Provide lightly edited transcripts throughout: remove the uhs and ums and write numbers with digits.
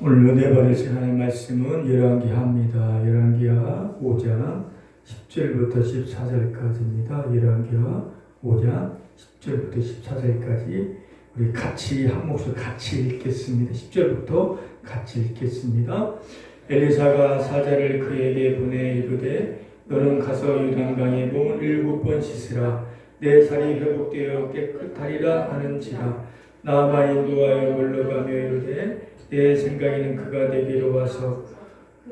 오늘 은혜 받으신 하나님의 말씀은 열왕기하입니다. 열왕기하 5장 10절부터 14절까지입니다. 열왕기하 5장 10절부터 14절까지 우리 같이 한 목소리 같이 읽겠습니다. 10절부터 같이 읽겠습니다. 엘리사가 사자를 그에게 보내 이르되 너는 가서 요단강에 몸을 7번 씻으라. 내 살이 회복되어 깨끗하리라 하는지라. 나아만이 인도하여 물러가며 이르되 내 생각에는 그가 내게로 와서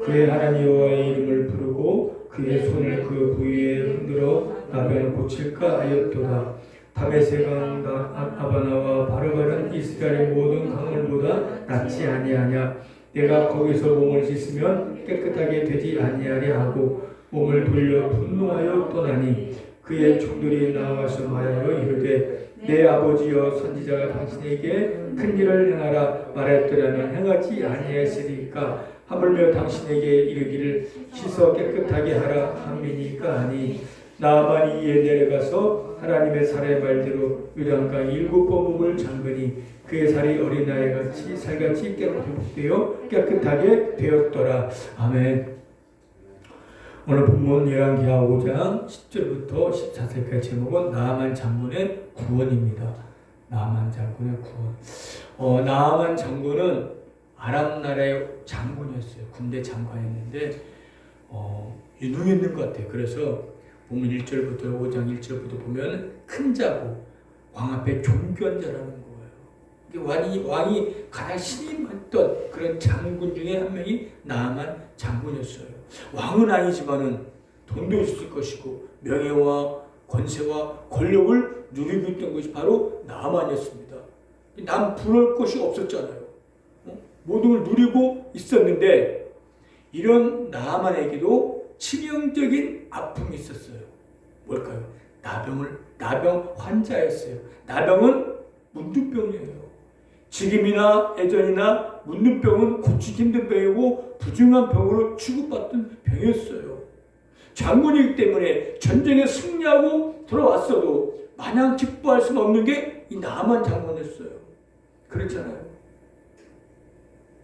그의 하나님 여호와의 이름을 부르고 그의 손을 그 부위에 흔들어 나병을 고칠까 하였도다. 다메섹강 아바나와 바르바는 이스라엘의 모든 강물보다 낫지 아니하냐. 내가 거기서 몸을 씻으면 깨끗하게 되지 아니하랴 하고 몸을 돌려 분노하여 떠나니 그의 종들이 나와서 말하여 이르되 내 아버지여 선지자가 당신에게 큰 일을 행하라 말했더라면 행하지 아니하시리까. 하물며 당신에게 이르기를 씻어 깨끗하게 하라 함이니까 하니 나아만이 이에 내려가서 하나님의 살의 말대로 요단강 7번 몸을 잠그니 그의 살이 어린아이같이 살같이 깨끗하게 되었더라. 아멘. 오늘 본문 열왕기하 5장 10절부터 14절까지 제목은 나아만 장군의 구원입니다. 나아만 장군의 구원. 나아만 장군은 아람 나라의 장군이었어요. 군대 장관이었는데 유능했는 것 같아요. 그래서 본문 1절부터 5장 1절부터 보면 큰 자고 왕 앞에 존귀한 자라는 거예요. 왕이 가장 신임했던 그런 장군 중에 한 명이 나아만 장군이었어요. 왕은 아니지만은 돈도 있을 것이고 명예와 권세와 권력을 누리고 있던 것이 바로 나아만이었습니다. 남 부러울 것이 없었잖아요. 모든 걸 누리고 있었는데 이런 나아만에게도 치명적인 아픔이 있었어요. 뭘까요? 나병 환자였어요. 나병은 문둥병이에요. 지금이나 예전이나 문둥병은 고치기 힘든 병이고 부중한 병으로 취급받던 병이었어요. 장군이기 때문에 전쟁에 승리하고 돌아왔어도 마냥 기뻐할 수는 없는 게 이 나아만 장군이었어요. 그렇잖아요.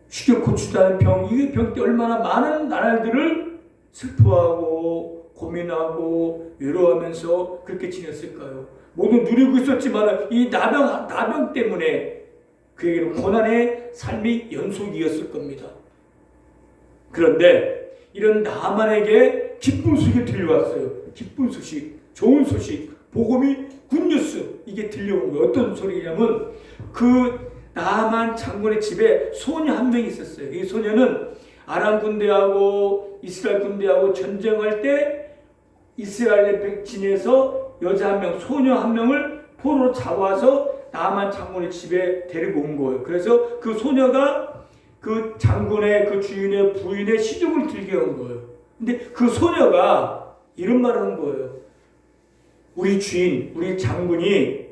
쉽게 고치지 않은 병, 이 병 때 얼마나 많은 나라들을 슬퍼하고 고민하고 외로워하면서 그렇게 지냈을까요? 모두 누리고 있었지만 이 나병 때문에 그에게는 고난의 삶이 연속이었을 겁니다. 그런데 이런 나아만에게 기쁜 소식이 들려왔어요. 기쁜 소식, 좋은 소식, 복음이 굿뉴스, 이게 들려온 거예요. 어떤 소리냐면 그 나아만 장군의 집에 소녀 한 명이 있었어요. 이 소녀는 아람 군대하고 이스라엘 군대하고 전쟁할 때 이스라엘의 백진에서 여자 한 명, 소녀 한 명을 포로로 잡아서 나아만 장군의 집에 데리고 온 거예요. 그래서 그 소녀가 그 장군의 그 주인의 부인의 시종을 들게 한 거예요. 근데 그 소녀가 이런 말을 한 거예요. 우리 주인, 우리 장군이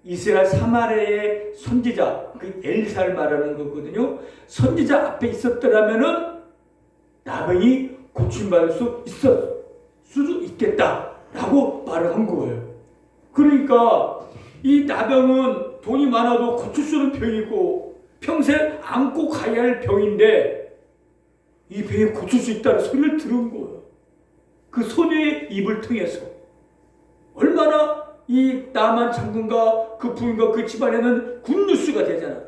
이스라엘 사마리아의 선지자, 그 엘리사를 말하는 거거든요. 선지자 앞에 있었더라면은 나병이 고침받을 수도 있겠다라고 말을 한 거예요. 그러니까 이 나병은 돈이 많아도 고칠 수 없는 병이고 평생 안고 가야 할 병인데 이 병이 고칠 수 있다는 소리를 들은 거예요. 그 소녀의 입을 통해서. 얼마나 이 나아만 장군과 그 부인과 그 집안에는 굿뉴스가 되잖아요.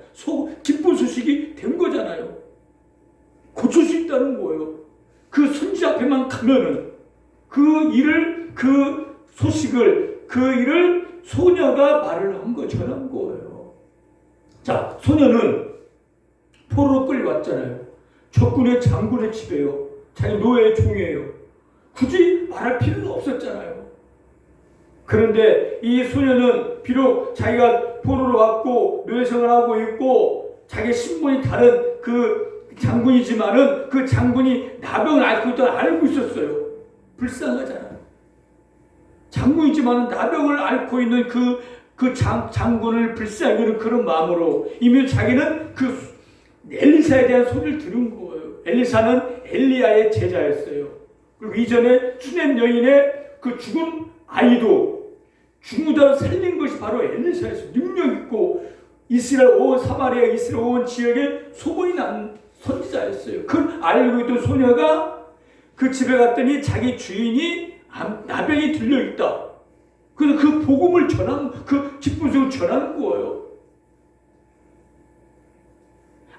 기쁜 소식이 된 거잖아요. 고칠 수 있다는 거예요. 그 선지 앞에만 가면은 그 일을 소녀가 말을 한 거, 전한 거예요. 자, 소녀는 포로로 끌려왔잖아요. 적군의 장군의 집에요. 자기 노예의 종이에요. 굳이 말할 필요는 없었잖아요. 그런데 이 소녀는 비록 자기가 포로로 왔고 노예 생활하고 있고 자기 신분이 다른 그 장군이지만은 그 장군이 나병을 앓고 있다는 알고 있었어요. 불쌍하잖아요. 장군이지만은 나병을 앓고 있는 그 장군을 불쌍히 여기는 그런 마음으로 이미 자기는 그 엘리사에 대한 소리를 들은 거예요. 엘리사는 엘리야의 제자였어요. 그리고 이전에 수넴 여인의 그 죽은 아이도 죽으다 살린 것이 바로 엘리사였어요. 능력 있고 이스라엘 온 사마리아 이스라엘 온 지역에 소문이 난 선지자였어요. 그걸 알고 있던 소녀가 그 집에 갔더니 자기 주인이 나병이 들려있다. 그래서 그 복음을 그 기쁜 소식을 전하는 거예요.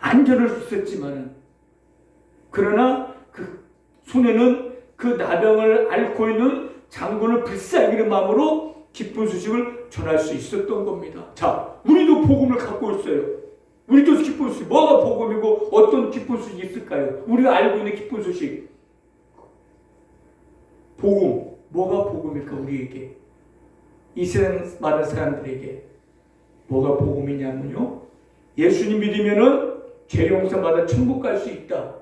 안전할 수 있었지만, 그러나 그 소녀는 그 나병을 앓고 있는 장군을 불쌍히 마음으로 기쁜 소식을 전할 수 있었던 겁니다. 자, 우리도 복음을 갖고 있어요. 우리도 기쁜 소식, 뭐가 복음이고 어떤 기쁜 소식이 있을까요? 우리가 알고 있는 기쁜 소식, 복음, 뭐가 복음일까? 우리에게, 이 세상 많은 사람들에게 뭐가 복음이냐면요, 예수님 믿으면은 죄 용서 받아 천국 갈 수 있다.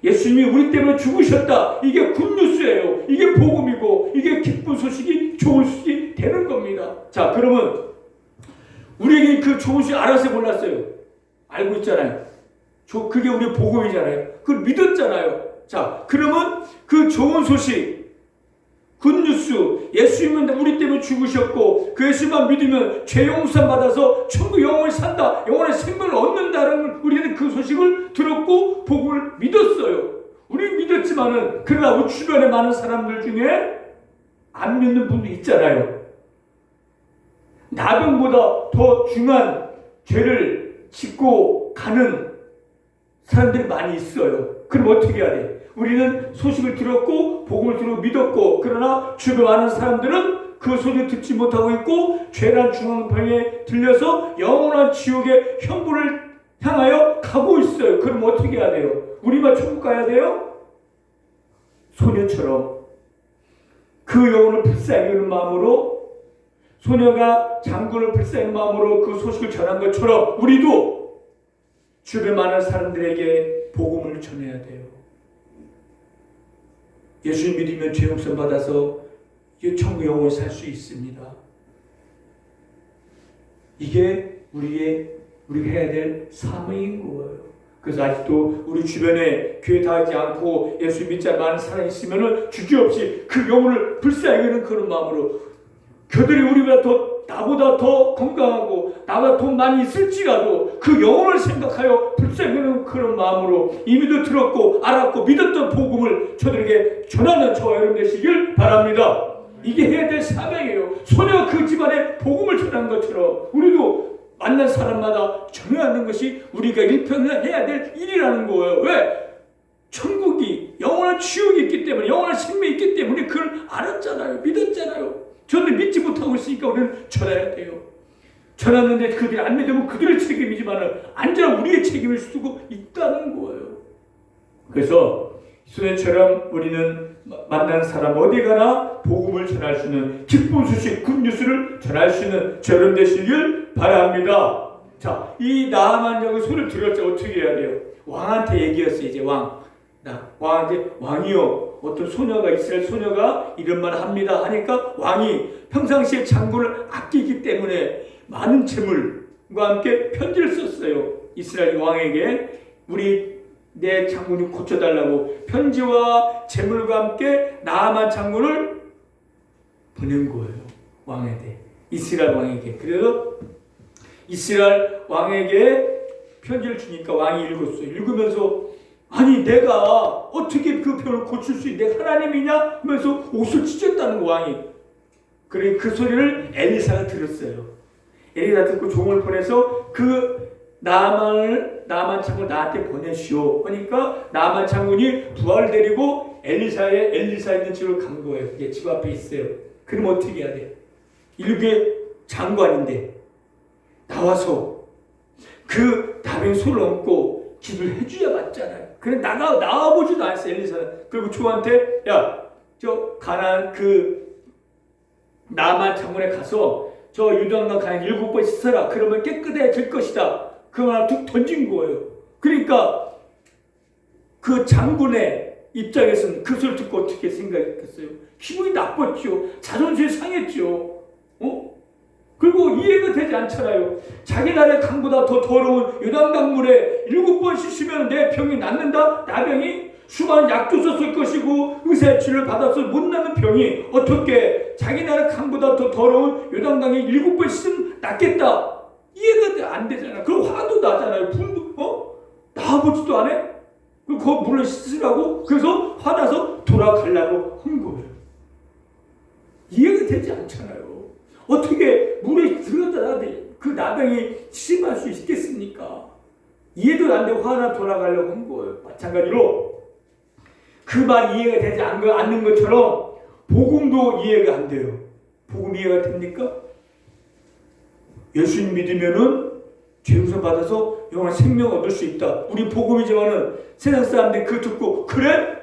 예수님이 우리 때문에 죽으셨다. 이게 굿뉴스예요. 이게 복음이고, 이게 기쁜 소식이, 좋은 소식이 되는 겁니다. 자, 그러면 우리에게 그 좋은 소식 알아서 몰랐어요. 알고 있잖아요. 그게 우리 복음이잖아요. 그걸 믿었잖아요. 자, 그러면 그 좋은 소식, 굿뉴스, 예수님은 우리 때문에 죽으셨고 그 예수만 믿으면 죄 용서 받아서 천국 영원히 산다, 영원한 생명을 얻는다는, 우리는 그 소식을 들었고 복음을 믿었어요. 우리는 믿었지만은, 그러나 우리 주변에 많은 사람들 중에 안 믿는 분도 있잖아요. 나병보다 더 중요한 죄를 짓고 가는 사람들이 많이 있어요. 그럼 어떻게 해야 돼? 우리는 소식을 들었고 복음을 들고 믿었고, 그러나 주변 많은 사람들은 그 소식을 듣지 못하고 있고 죄란 중앙방에 들려서 영원한 지옥의 형벌을 향하여 가고 있어요. 그럼 어떻게 해야 돼요? 우리만 천국 가야 돼요? 소녀처럼 그 영혼을 불쌍히 여기는 마음으로, 소녀가 장군을 불쌍히 여기는 마음으로 그 소식을 전한 것처럼 우리도 주변 많은 사람들에게 복음을 전해야 돼요. 예수님 믿으면 죄 용서 받아서 천국 영원히 살 수 있습니다. 이게 우리가 해야 될 사명인 거예요. 그래서 아직도 우리 주변에 교회 다니지 않고 예수 믿지 않는 많은 사람이 있으면 주저없이 그 영혼을 불쌍히 여기는 그런 마음으로, 그들이 나보다 더 건강하고 나보다 돈 많이 있을지라도 그 영혼을 생각하여 불쌍히 여기는 그런 마음으로 이미도 들었고 알았고 믿었던 복음을 저들에게 전하는 저와 여러분 되시길 바랍니다. 이게 해야 될 사명이에요. 소녀가 그 집안에 복음을 전한 것처럼 우리도 만난 사람마다 전해야 하는 것이 우리가 일평생 해야 될 일이라는 거예요. 왜? 천국이, 영원한 지옥이 있기 때문에, 영원한 생명이 있기 때문에 그걸 알았잖아요. 믿었잖아요. 저는 믿지 못하고 있으니까 우리는 전해야 돼요. 전하는데 그들이 안 믿으면 그들의 책임이지만 안전한 우리의 책임일 수도 있다는 거예요. 그래서 소녀처럼 우리는 만난 사람 어디 가나 복음을 전할 수 있는, 기쁜 소식, 굿뉴스를 전할 수 있는 저런 되시길 바랍니다. 자, 이 나아만 여기 소리를 들었지 어떻게 해야 돼요? 왕한테 얘기했어요. 이제 왕한테, 왕이요, 어떤 소녀가, 이스라엘 소녀가 이런 말 합니다 하니까 왕이 평상시에 장군을 아끼기 때문에 많은 재물과 함께 편지를 썼어요. 이스라엘 왕에게 내 장군이 고쳐달라고 편지와 재물과 함께 나아만 장군을 보낸 거예요. 왕에게, 이스라엘 왕에게. 그래서 이스라엘 왕에게 편지를 주니까 왕이 읽었어요. 읽으면서, 아니 내가 어떻게 그 병을 고칠 수 있냐, 내가 하나님이냐 하면서 옷을 찢었다는 거, 왕이. 그래, 그 소리를 엘리사가 들었어요. 엘리사 듣고 종을 보내서 그 나아만 장군 나한테 보내시오 하니까 나아만 장군이 부하를 데리고 엘리사 있는 집으로 간 거예요. 이게 집 앞에 있어요. 그럼 어떻게 해야 돼? 일개 장관인데 나와서 그 나병 손을 얹고 기도를 해줘야 맞잖아요. 그래 나와보지도 않았어요, 엘리사는. 그리고 조한테, 야, 저 가나안 그 나아만 장군에 가서 저 유다강 가양 7번 씻어라. 그러면 깨끗해질 것이다. 그 말을 툭 던진 거예요. 그러니까 그 장군의 입장에서는 그 소리를 듣고 어떻게 생각했겠어요? 기분이 나빴죠. 자존심이 상했죠. 그리고 이해가 되지 않잖아요. 자기 나라의 강보다 더 더러운 요단강 물에 7번 씻으면 내 병이 낫는다? 나병이? 수많은 약도 썼을 것이고 의사의 치료를 받아서 못 낫는 병이 어떻게 자기 나라 강보다 더 더러운 요단강에 7번 씻으면 낫겠다? 이해가 안 되잖아. 그럼 화도 나잖아요. 분도 나와보지도 않아? 그거 물을 씻으라고 그래서 화나서 돌아가려고 한 거예요. 이해가 되지 않잖아요. 어떻게 물에 들어가다 그 나병이 심할 수 있겠습니까? 이해도 안 되고 화나 돌아가려고 한 거예요. 마찬가지로 그 말이 이해가 되지 않는 것처럼 복음도 이해가 안 돼요. 복음 이해가 됩니까? 예수님 믿으면은 죄용서 받아서 영원한 생명 얻을 수 있다. 우리 복음이지만은 세상 사람들이 그거 듣고 그래?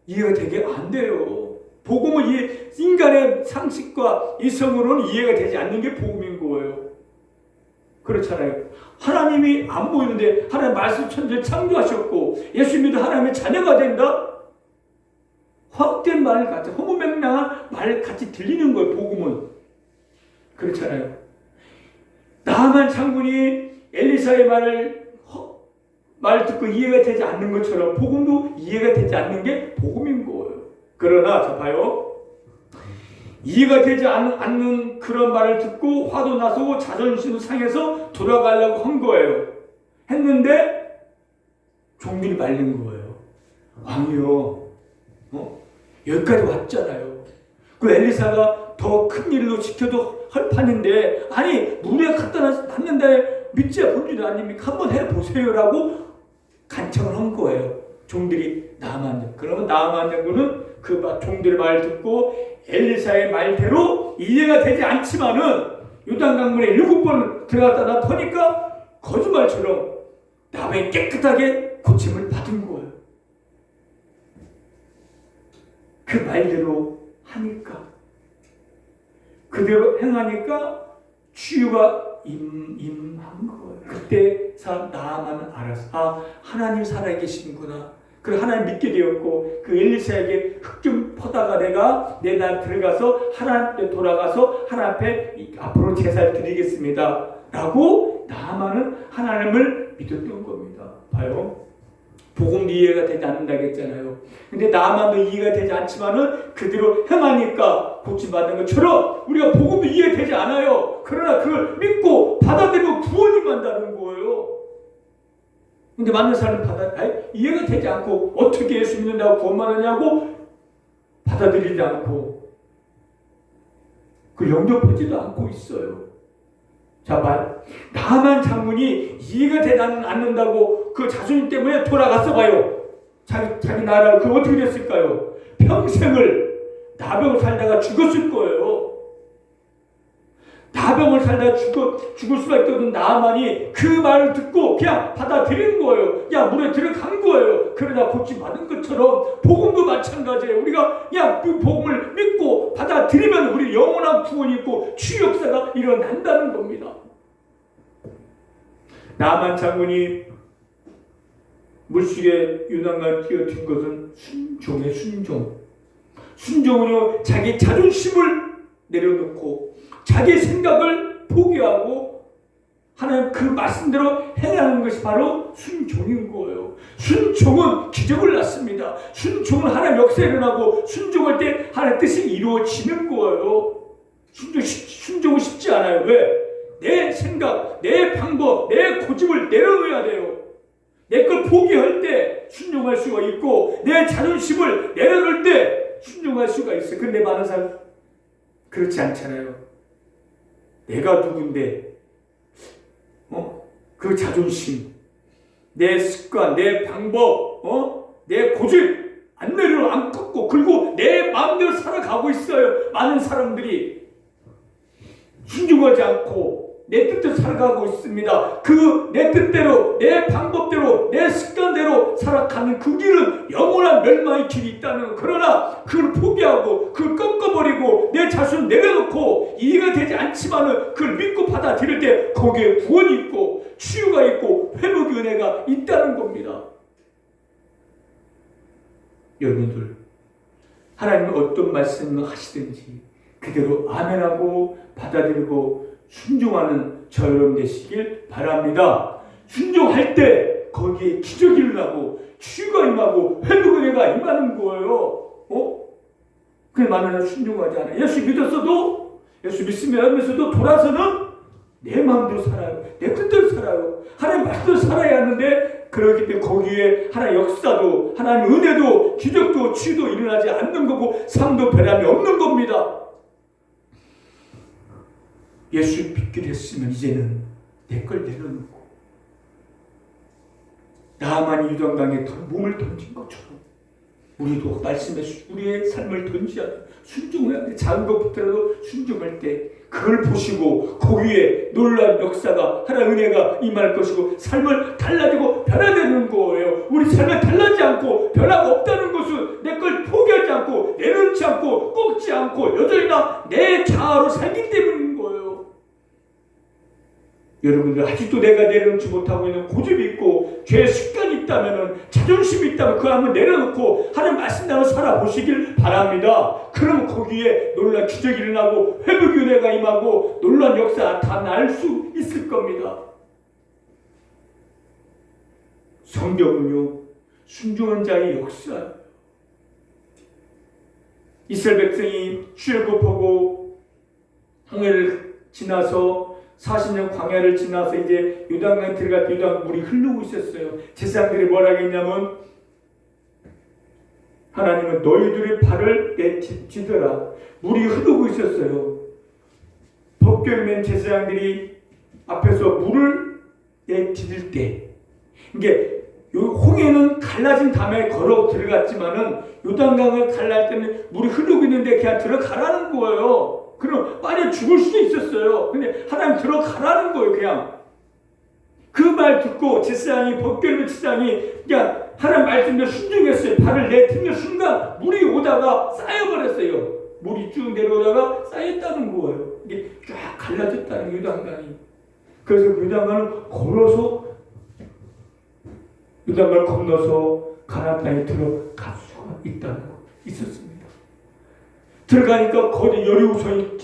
이해가 되게 안 돼요. 복음은 인간의 상식과 이성으로는 이해가 되지 않는 게 복음인 거예요. 그렇잖아요. 하나님이 안 보이는데 하나님 말씀 천지를 창조하셨고 예수님도 하나님의 자녀가 된다? 확된 말 같아. 허무맹랑한 말 같이 들리는 거예요. 복음은. 그렇잖아요. 나만 장군이 엘리사의 말 듣고 이해가 되지 않는 것처럼 복음도 이해가 되지 않는 게 복음인 거예요. 그러나 자 봐요. 이해가 되지 않는 그런 말을 듣고 화도 나서 자존심도 상해서 돌아가려고 한 거예요. 했는데 종들이 말린 거예요. 왕이요. 여기까지 왔잖아요. 그 엘리사가 더 큰 일로 지켜도 할 판인데 아니 물에 갖다 놨는데 믿지야 볼 일 아닙니까? 한번 해보세요라고 간청을 한 거예요. 종들이 나아만 장군. 그러면 나아만 장군은 그 종들의 말을 듣고 엘리사의 말대로 이해가 되지 않지만은 요단강물에 7번 들어갔다 터니까 거짓말처럼 나병이 깨끗하게 고침을 받은 거예요. 그 말대로 하니까 그대로 행하니까 치유가 임한 거예요. 그때 나아만은 알았어. 하나님 살아계시는구나. 그리고 하나님 믿게 되었고 그 엘리사에게 흙 좀 퍼다가 내가 내날 들어가서 하나님께 돌아가서 하나님 앞에 앞으로 제사를 드리겠습니다. 라고 나아만은 하나님을 믿었던 겁니다. 봐요. 복음 이해가 되지 않는다고 했잖아요. 근데 나만도 이해가 되지 않지만은 그대로 행하니까 고침받는 것처럼 우리가 복음도 이해되지 않아요. 그러나 그걸 믿고 받아들이고 구원이 만다는 거예요. 근데 많은 사람은 이해가 되지 않고 어떻게 예수 믿는다고 구원받느냐고 받아들이지 않고 그 영접하지도 않고 있어요. 자, 나만 장군이 이해가 되지 않는다고 그 자존심 때문에 돌아갔어 봐요. 자기 나라를 그 어떻게 됐을까요? 평생을 나병을 살다가 죽었을 거예요. 나병을 살다가 죽을 수밖에 없는 나만이 그 말을 듣고 그냥 받아들인 거예요. 야, 물에 들어간 거예요. 그러다 고침받은 것처럼 복음도 마찬가지예요. 우리가 그냥 그 복음을 믿고 받아들이면 우리 영원한 구원이 있고 치유 역사가 일어난다는 겁니다. 나만 장군이 물속에 요단강을 뛰어든 것은 순종의 순종. 순종은요, 자기 자존심을 내려놓고 자기 생각을 포기하고 하나님 그 말씀대로 행하는 것이 바로 순종인 거예요. 순종은 기적을 낳습니다. 순종은 하나님 역사에 일어나고 순종할 때 하나님 뜻이 이루어지는 거예요. 순종은 쉽지 않아요. 왜? 내 생각, 내 방법, 내 고집을 내려놓아야 돼요. 내 걸 포기할 때 순종할 수가 있고 내 자존심을 내려놓을 때 순종할 수가 있어요. 근데 많은 사람 그렇지 않잖아요. 내가 누군데 그 자존심, 내 습관, 내 방법, 내 고집 안 내려놓고 안 꺾고 그리고 내 마음대로 살아가고 있어요. 많은 사람들이 순종하지 않고 내 뜻대로 살아가고 있습니다. 그 내 뜻대로, 내 방법대로, 내 습관대로 살아가는 그 길은 영원한 멸망의 길이 있다는 거. 그러나 그걸 포기하고 그걸 꺾어버리고 내 자신을 내려놓고 이해가 되지 않지만은 그걸 믿고 받아들일 때 거기에 구원이 있고 치유가 있고 회복의 은혜가 있다는 겁니다. 여러분들, 하나님은 어떤 말씀을 하시든지 그대로 아멘하고 받아들이고 순종하는 저 여러분 되시길 바랍니다. 순종할 때 거기에 기적이 일어나고 치유가 임하고 회복의 은혜가 임하는 거예요. 그게 많은 순종하지 않아요. 예수 믿었어도 예수 믿으면서도 돌아서는 내 마음대로 살아요. 내 뜻대로 살아요. 하나님 말씀대로 살아야 하는데 그렇기 때문에 거기에 하나님 역사도 하나님 은혜도 기적도 치유도 일어나지 않는 거고 삶도 변함이 없는 겁니다. 예수 믿기로 했으면 이제는 내 걸 내려놓고 나만이 유단강에 몸을 던진 것처럼 우리도 말씀에 우리의 삶을 던지야 돼. 순종해야 돼. 작은 것부터라도 순종할 때 그걸 보시고 거기에 놀라운 역사가 하나의 은혜가 임할 것이고 삶을 달라지고 변화되는 거예요. 우리 삶을 달라지지 않고 변화가 없다는 것은 내 걸 포기하지 않고 내려놓지 않고 꺾지 않고 여전히나 내 자아로 살기 때문인 거예요. 여러분들 아직도 내가 내려놓지 못하고 있는 고집이 있고 죄의 습관이 있다면 자존심이 있다면 그거 한번 내려놓고 하나님 말씀대로 살아보시길 바랍니다. 그러면 거기에 놀라운 기적이 일어나고 회복의 은혜가 임하고 놀라운 역사가 다 날 수 있을 겁니다. 성경은요 순종한 자의 역사예요. 이스라엘 백성이 출애굽하고 홍해를 지나서 40년 광야를 지나서 이제 요단강에 들어갈 때 요단 물이 흐르고 있었어요. 제사장들이 뭐라 했냐면 하나님은 너희들의 발을 내딛더라. 물이 흐르고 있었어요. 법궤를 맨 제사장들이 앞에서 물을 내딛을 때 이게 홍해는 갈라진 다음에 걸어 들어갔지만은 요단강을 갈라할 때는 물이 흐르고 있는데 그냥 들어가라는 거예요. 그럼 빠져 죽을 수도 있었어요. 근데 하나님 들어가라는 거예요. 그냥 그 말 듣고 제사장이 법궤를 제사장이 그냥 하나님 말씀대로 순종했어요. 발을 내딛는 순간 물이 오다가 쌓여버렸어요. 물이 쭉 내려오다가 쌓였다는 거예요. 이게 쫙 갈라졌다는 요단강이. 그래서 요단강을 걸어서 요단강을 건너서 가나안 땅에 들어갈 수가 있었습니다. 들어가니까 거기 여리고성이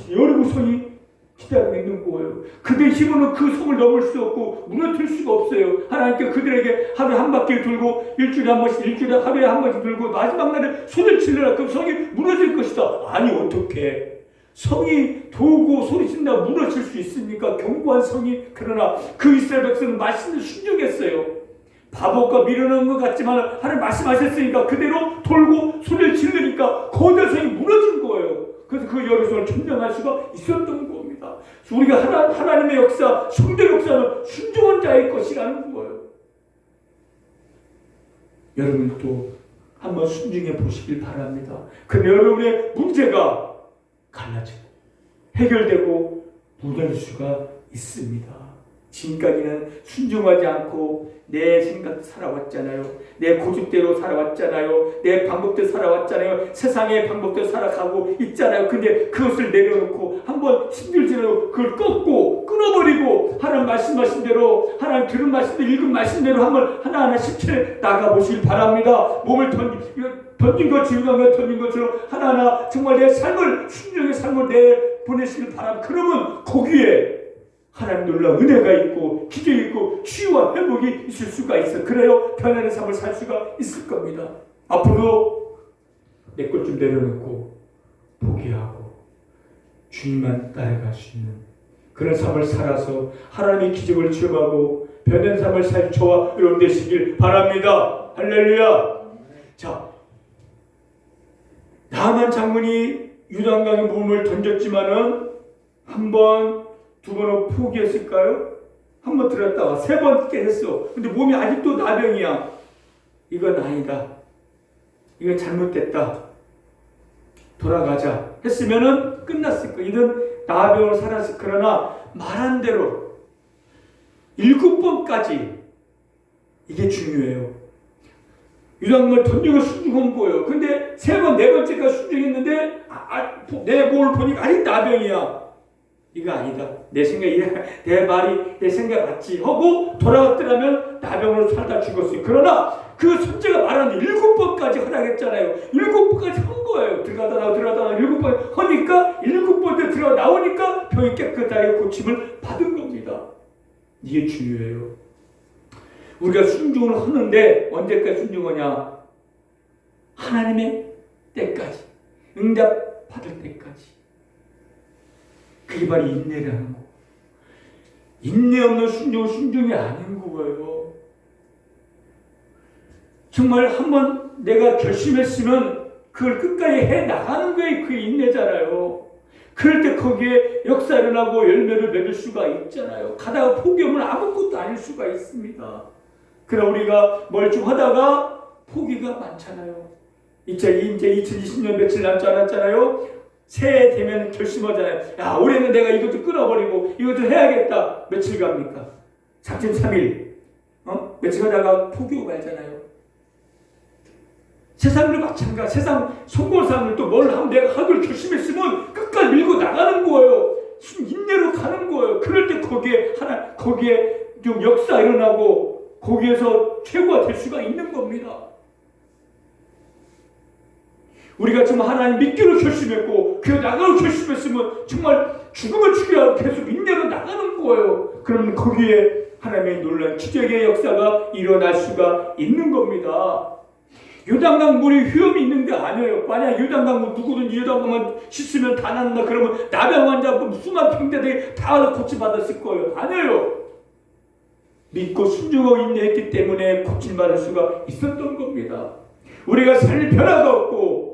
기다리고 있는 거예요. 그들의 힘으로는 그 성을 넘을 수 없고 무너뜨릴 수가 없어요. 하나님께 그들에게 하루에 한 바퀴 돌고 일주일에 한 번씩 하루에 한 번씩 돌고 마지막 날에 손을 치려라. 그럼 성이 무너질 것이다. 아니 어떻게 성이 도고 소리친다 무너질 수 있습니까? 견고한 성이. 그러나 그 이스라엘 백성은 말씀을 순종했어요. 바보가 밀어넣은 것 같지만 하나님 말씀하셨으니까 그대로 돌고 소리를 지르니까 거대한 성이 무너진 거예요. 그래서 그 여리고성을 점령할 수가 있었던 겁니다. 우리가 하나님의 역사, 성대 역사는 순종한 자의 것이라는 거예요. 여러분도 한번 순종해 보시길 바랍니다. 근데 여러분의 문제가 갈라지고 해결되고 무너질 수가 있습니다. 지금까지는 순종하지 않고 내 생각 살아왔잖아요. 내 고집대로 살아왔잖아요. 내 방법대로 살아왔잖아요. 세상의 방법대로 살아가고 있잖아요. 근데 그것을 내려놓고 한번 힘들지라도 그걸 끊어버리고 하나님 말씀하신 대로 하나님 들은 말씀대로 읽은 말씀대로 한번 하나하나 실천해 나가보시길 바랍니다. 몸을 던진 것 지우간 것 던진 것처럼 하나하나 정말 내 삶을 순종의 삶을 내보내시길 바랍니다. 그러면 거기에 하나님 놀라운 은혜가 있고 기적이 있고 치유와 회복이 있을 수가 있어. 그래요 변화된 삶을 살 수가 있을 겁니다. 앞으로 내 것 좀 내려놓고 포기하고 주님만 따라갈 수 있는 그런 삶을 살아서 하나님의 기적을 체험하고 변화된 삶을 살 저와 여러분 되시길 바랍니다. 할렐루야. 자, 나만 장군이 요단강에 몸을 던졌지만은 한 번 두 번은 포기했을까요? 한 번 들었다가 세 번째 했어. 근데 몸이 아직도 나병이야. 이건 아니다. 이건 잘못됐다. 돌아가자. 했으면은 끝났을 거야. 이는 나병으로 살았을. 그러나 말한 대로 7번까지 이게 중요해요. 유당을 던지고 순종한 거예요. 근데 세 번, 네 번째가 순종했는데 내 몸을 보니까 아직 나병이야. 이거 아니다. 내 생각이 내 말이 내 생각 맞지 하고 돌아왔더라면 나병으로 살다 죽었어요. 그러나 그 선지가 말하는 7번까지 허락했잖아요. 7번까지 한 거예요. 들어가다 나와 7번 하니까 7번째 들어가 나오니까 병이 깨끗하게 고침을 받은 겁니다. 이게 중요해요. 우리가 순종을 하는데 언제까지 순종하냐? 하나님의 때까지, 응답 받을 때까지. 그게 바로 인내라는 거. 인내 없는 순종은 순종이 아닌 거예요. 정말 한번 내가 결심했으면 그걸 끝까지 해 나가는 게 그 인내잖아요. 그럴 때 거기에 역사 일어나고 열매를 맺을 수가 있잖아요. 가다가 포기하면 아무것도 아닐 수가 있습니다. 그러나 우리가 멀쩡하다가 포기가 많잖아요. 이제 2020년 며칠 남지 않았잖아요. 새해 되면 결심하잖아요. 야, 올해는 내가 이것도 끊어버리고 이것도 해야겠다. 며칠 갑니까? 3일 3일. 며칠 가다가 포기하고 말잖아요. 세상도 마찬가지. 세상 성공한 사람들도 뭘 하면 내가 하기로 결심했으면 끝까지 밀고 나가는 거예요. 인내로 가는 거예요. 그럴 때 거기에 좀 역사 일어나고 거기에서 최고가 될 수가 있는 겁니다. 우리가 지금 하나님 믿기로 결심했고 교회 나가로 결심했으면 정말 죽으면 죽여야 계속 인내로 나가는 거예요. 그러면 거기에 하나님의 놀라운 기적의 역사가 일어날 수가 있는 겁니다. 요단강 물이 위험이 있는 게 아니에요. 만약 요단강 물 누구든지 요단강만 씻으면 다 난다 그러면 나병 환자 수만 평대들이 다 고침받았을 거예요. 아니에요. 믿고 순종하고 인내했기 때문에 고침받을 수가 있었던 겁니다. 우리가 삶의 변화가 없고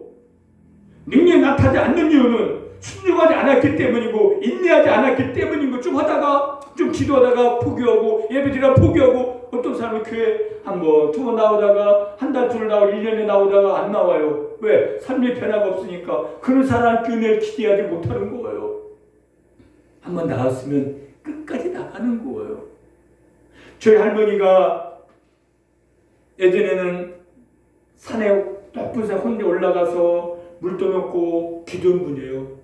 능력이 나타나지 않는 이유는 순종하지 않았기 때문이고 인내하지 않았기 때문인 거. 좀 하다가 좀 기도하다가 포기하고 예배드리다 포기하고 어떤 사람은 교회 한 번, 두 번 나오다가 한 달, 둘 나오고 1년에 나오다가 안 나와요. 왜? 삶의 변화가 없으니까. 그런 사람 은혜를 기대하지 못하는 거예요. 한 번 나왔으면 끝까지 나가는 거예요. 저희 할머니가 예전에는 산에 높은 산 혼자 올라가서 물도 넣고 기도한 분이에요.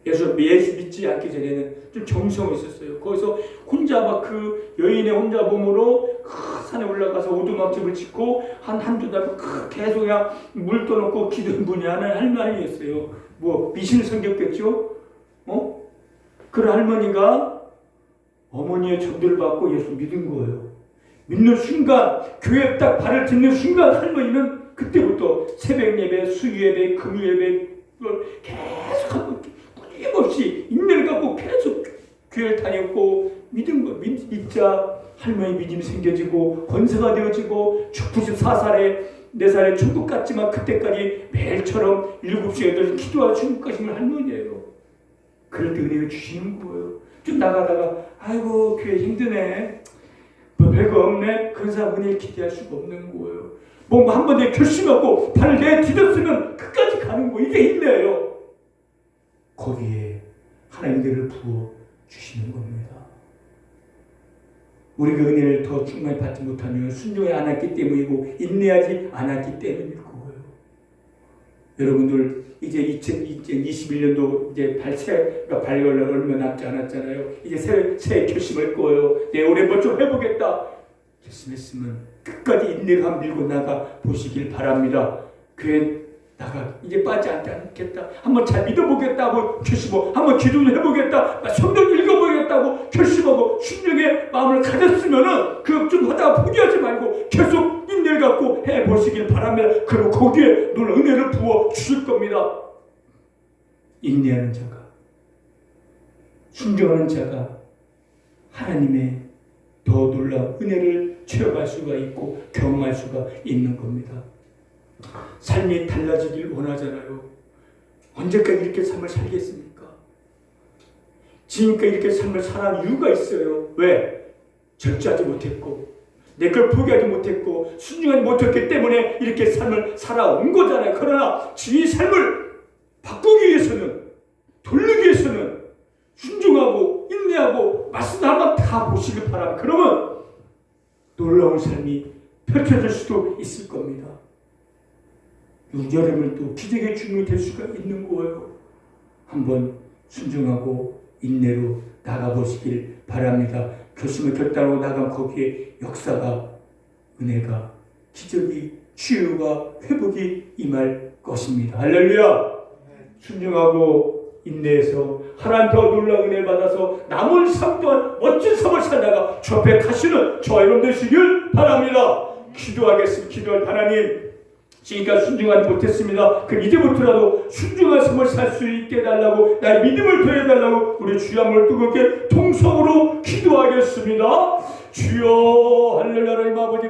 예수 믿지 않기 전에는 좀 정성이 있었어요. 거기서 혼자 막 그 여인의 혼자 몸으로 산에 올라가서 오두막집을 짓고 한두 달 계속 그냥 물도 넣고 기도한 분이 하는 할머니였어요. 뭐 미신을 섬겼겠죠? 그런 할머니가 어머니의 전도를 받고 예수 믿은 거예요. 믿는 순간 교회에 딱 발을 딛는 순간 할머니는 그때부터 새벽 예배, 수요 예배, 금요 예배 계속 끊임없이 인내를 갖고 계속 교회를 다녔고 믿은 거 믿자 할머니 믿음이 생겨지고 권세가 되어지고 94살에 4살에 천국 갔지만 그때까지 매일처럼 7시 8시 기도하고 천국 가시는 할머니예요. 그럴 때 은혜를 주시는 거예요. 좀 나가다가 아이고 교회 힘드네 뭐 별거 없네 그런 사람 은혜를 기대할 수가 없는 거예요. 뭔가 한 번에 결심하고 발을 내딛었으면 끝까지 가는 거. 이게 인내예요. 거기에 하나님 은혜를 부어 주시는 겁니다. 우리가 은혜를 더 충만히 받지 못한 이유는 순종하지 않았기 때문이고 인내하지 않았기 때문일 거예요. 여러분들 이제 2021년도 이제 새해가 발열 얼마 남지 않았잖아요. 이제 새해 결심할 거예요. 내 올해 뭐 좀 해보겠다. 결심했으면 끝까지 인내를 한번 밀고 나가 보시길 바랍니다. 교회 나가 이제 빠지지 않겠다. 한번 잘 믿어보겠다고 결심하고 한번 기도를 해보겠다. 성경 읽어보겠다고 결심하고 순종의 마음을 가졌으면은 그 좀 하다가 포기하지 말고 계속 인내를 갖고 해보시길 바랍니다. 그리고 거기에 놀라운 은혜를 부어 주실 겁니다. 인내하는 자가 순종하는 자가 하나님의 더 놀라운 은혜를 체험할 수가 있고 경험할 수가 있는 겁니다. 삶이 달라지길 원하잖아요. 언제까지 이렇게 삶을 살겠습니까? 지금까지 이렇게 삶을 살아온 이유가 있어요. 왜? 절제하지 못했고 내 걸 포기하지 못했고 순종하지 못했기 때문에 이렇게 삶을 살아온 거잖아요. 그러나 이 삶을 바꾸기 위해서는 돌리기 위해서는 순종하고 인내하고 말씀을 한번 다 보시길 바랍니다. 그러면 놀라운 삶이 펼쳐질 수도 있을 겁니다. 여러분 또 기적의 주인공이 될 수가 있는 거예요. 한번 순종하고 인내로 나가보시길 바랍니다. 결심을 결단하고 나가면 거기에 역사가 은혜가 기적이 치유가 회복이 임할 것입니다. 할렐루야. 순종하고 인내해서 하나님 더 놀라운 은혜 받아서 남은 삶 동안 멋진 삶을 살다가 주 앞에 가시는 저와 여러분 되시길 바랍니다. 기도하겠습니다. 기도할 하나님 지금까지 순종하지 못했습니다. 그 이제부터라도 순종한 삶을 살 수 있게 해달라고, 나의 믿음을 더해달라고 우리 주여 한번 뜨겁게 통성으로 기도하겠습니다. 주여, 할렐루야. 하나님 아버지